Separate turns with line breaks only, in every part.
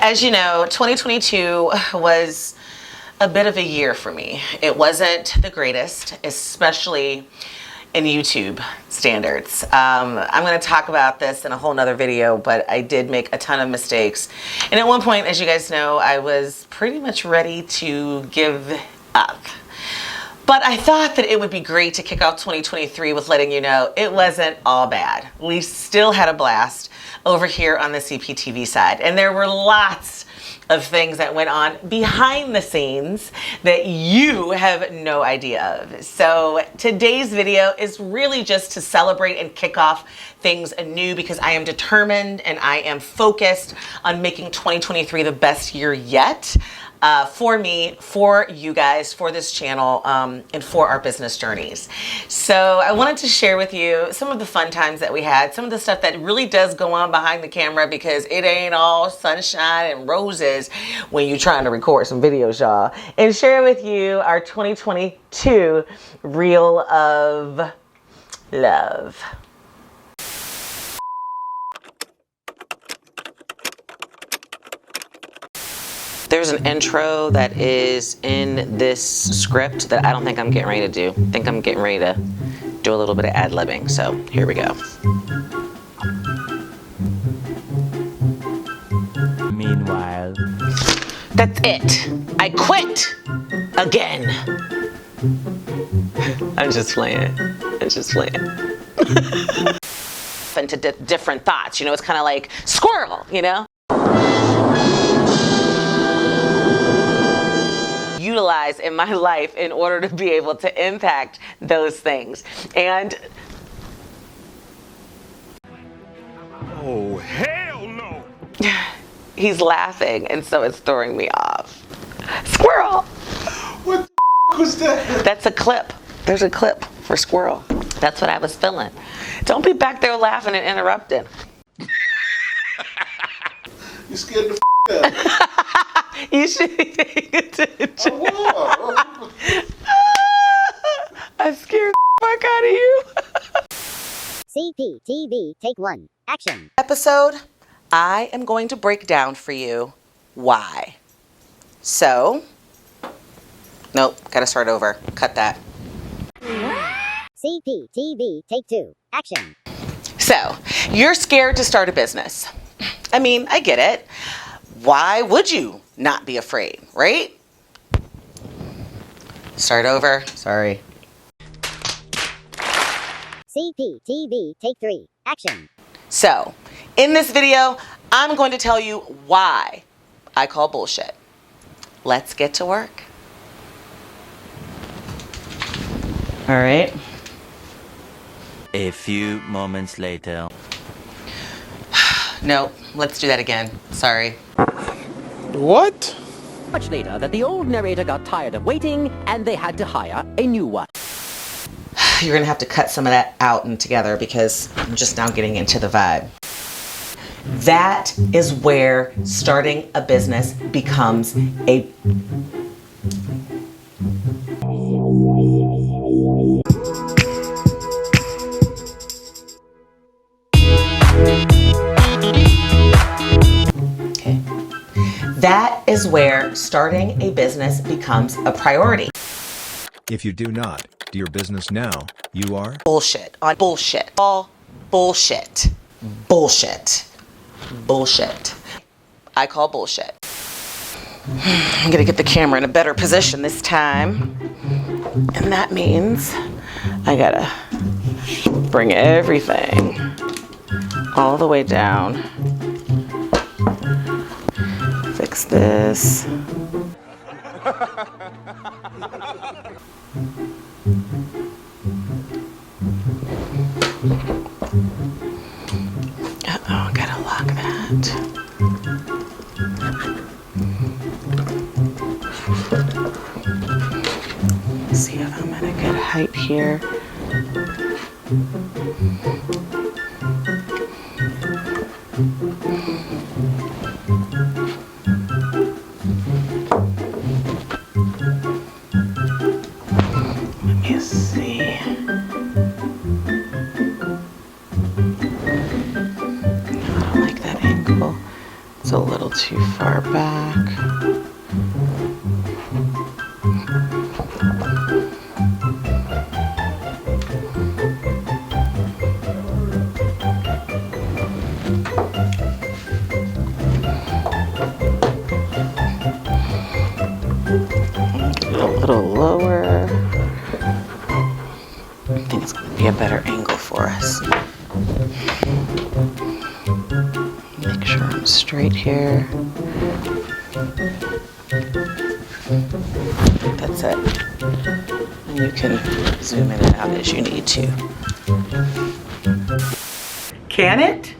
As you know, 2022 was a bit of a year for me. It wasn't the greatest, especially in YouTube standards. I'm going to talk about this in a whole nother video, but I did make a ton of mistakes. And at one point, as you guys know, I was pretty much ready to give up. But I thought that it would be great to kick off 2023 with letting you know it wasn't all bad. We still had a blast over here on the CPTV side. And there were lots of things that went on behind the scenes that you have no idea of. So today's video is really just to celebrate and kick off things anew, because I am determined and I am focused on making 2023 the best year yet. For me, for you guys, for this channel, and for our business journeys. So I wanted to share with you some of the fun times that we had, some of the stuff that really does go on behind the camera, because it ain't all sunshine and roses when you're trying to record some videos, y'all. And share with you our 2022 Reel of Love. There's an intro that is in this script that I don't think I'm getting ready to do. I think I'm getting ready to do a little bit of ad-libbing. So here we go.
Meanwhile,
that's it. I quit again. I'm just playing. I'm just playing. Into different thoughts, you know, it's kind of like squirrel, you know? Utilize in my life in order to be able to impact those things. And
oh, hell no!
He's laughing, and so it's throwing me off. Squirrel!
What the was that?
That's a clip. There's a clip for squirrel. That's what I was feeling. Don't be back there laughing and interrupting.
You scared the out of me.
You should be paying attention. I scared the fuck out of you.
CPTV, take one, action.
Episode, I am going to break down for you why. So, nope, gotta start over. Cut that.
CPTV, take two, action.
So, you're scared to start a business. I mean, I get it. Why would you not be afraid, right? Start over. Sorry.
CPTV, take three, action.
So, in this video, I'm going to tell you why I call bullshit. Let's get to work. All right.
a few moments later.
No, let's do that again. Sorry.
What?
Much later that the old narrator got tired of waiting and they had to hire a new one.
You're gonna have to cut some of that out and together because I'm just now getting into the vibe. That is where starting a business becomes a That is where starting a business becomes a priority.
If you do not do your business now, you are
Bullshit on bullshit. All bullshit. Bullshit. Bullshit. I call bullshit. I'm gonna get the camera in a better position this time. And that means I gotta bring everything all the way down. Fix this. Uh-oh, gotta lock that. See if I'm at a good height here. Let me see. I don't like that angle. It's a little too far back. A little lower. I think it's going to be a better angle for us. Make sure I'm straight here. That's it. And you can zoom in and out as you need to. Can it?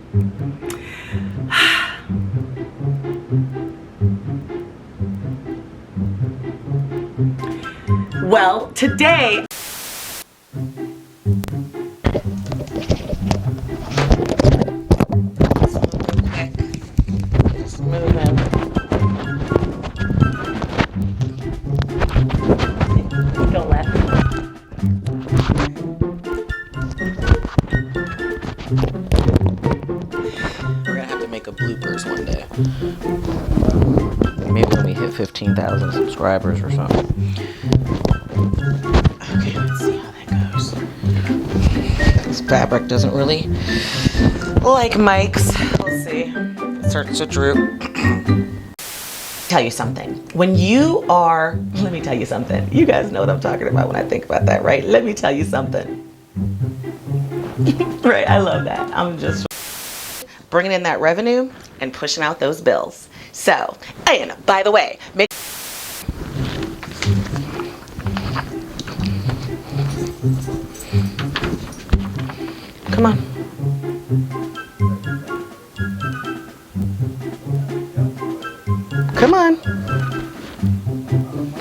Well, today just moving. Go left. We're gonna have to make a bloopers one day. Maybe when we hit 15,000 subscribers or something. Okay, let's see how that goes. This fabric doesn't really like mics. We'll see. It starts to droop. Tell you something. When you are, let me tell you something. You guys know what I'm talking about when I think about that, right? Let me tell you something. Right, I love that. I'm just bringing in that revenue and pushing out those bills. So, and by the way, make come on. Come on.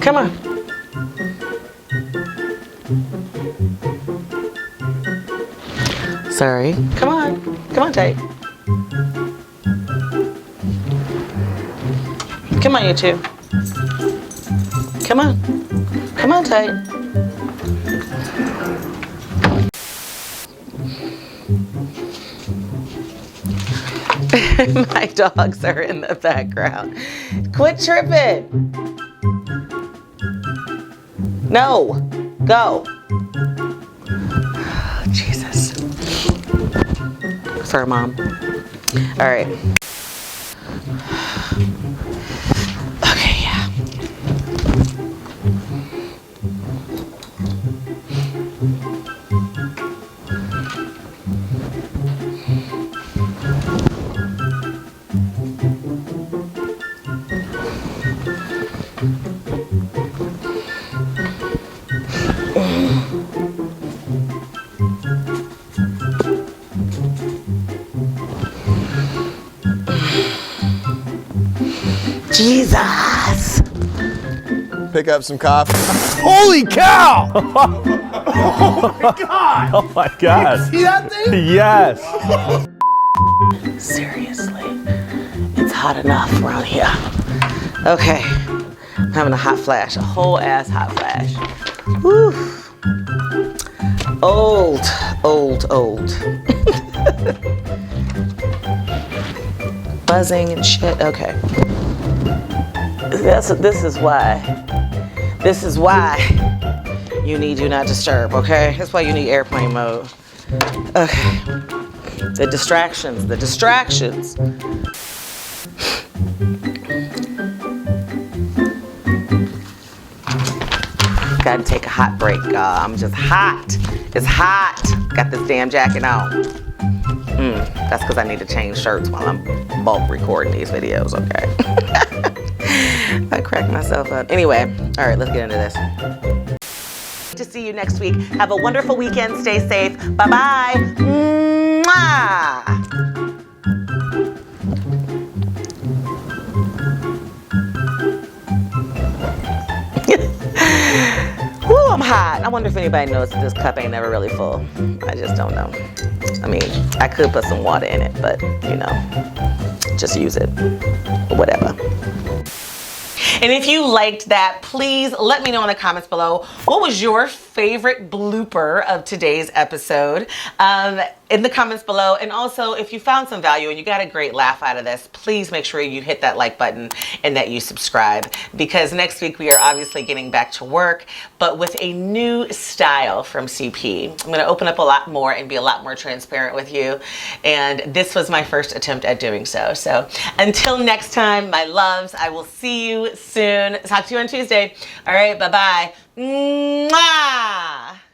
Come on. Sorry. Come on. Come on, tight. Come on, you two. Come on. Come on, tight. My dogs are in the background. Quit tripping. No. Go. Oh, Jesus. Sorry, Mom. All right. Okay, yeah. Jesus!
Pick up some coffee.
Holy cow!
Oh my God.
See that thing?
Yes.
Seriously, it's hot enough around here. Okay, I'm having a hot flash, a whole ass hot flash. Whew. Old. Buzzing and shit. Okay. This is why you need do not disturb, okay? That's why you need airplane mode. Okay. The distractions. Gotta take a hot break, y'all. I'm just hot. It's hot. Got this damn jacket on. That's because I need to change shirts while I'm bulk recording these videos, okay? I cracked myself up. Anyway, all right, let's get into this. To see you next week. Have a wonderful weekend. Stay safe. Bye-bye. Mwah! Woo, I'm hot. I wonder if anybody knows that this cup ain't never really full. I just don't know. I mean, I could put some water in it, but, you know, just use it. Whatever. And if you liked that, please let me know in the comments below, what was your favorite blooper of today's episode in the comments below. And also, if you found some value and you got a great laugh out of this, please make sure you hit that like button and that you subscribe, because next week we are obviously getting back to work, but with a new style from CP. I'm going to open up a lot more and be a lot more transparent with you. And this was my first attempt at doing so. So until next time, my loves, I will see you soon. Talk to you on Tuesday. All right, bye-bye. Mwah!